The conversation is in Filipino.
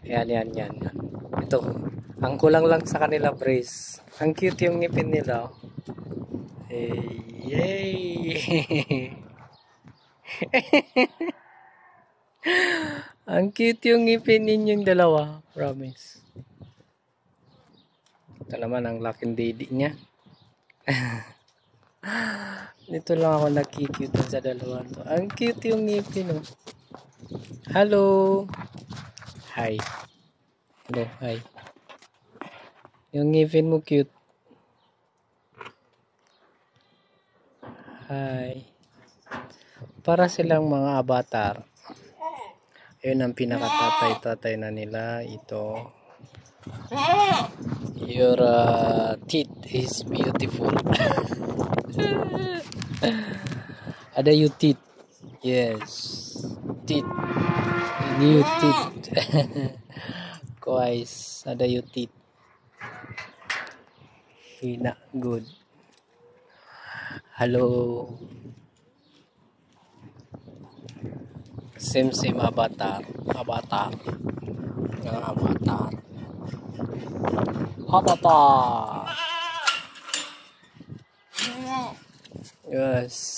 Yan, yan, yan, yan. Ito. Ang kulang lang sa kanila, brace. Ang cute yung ngipin nila. Hey, yay! Ang cute yung ngipin ninyong dalawa. Promise. Ito naman ang laking didi niya. Dito lang ako nakikita sa dalawa to. Ang cute yung ngipin, oh. Hello. Hi. Hello, hi. Yung ngipin mo cute. Hi. Para silang mga avatar. Ayun ang pinakatatay-tatay na nila. Ito. Your teeth is beautiful. Ada you teeth. Yes. Teeth. New teeth. Guys, ada you teeth. Hina. Good. Hello. Same avatar. Avatar. Avatar. Avatar. Yes.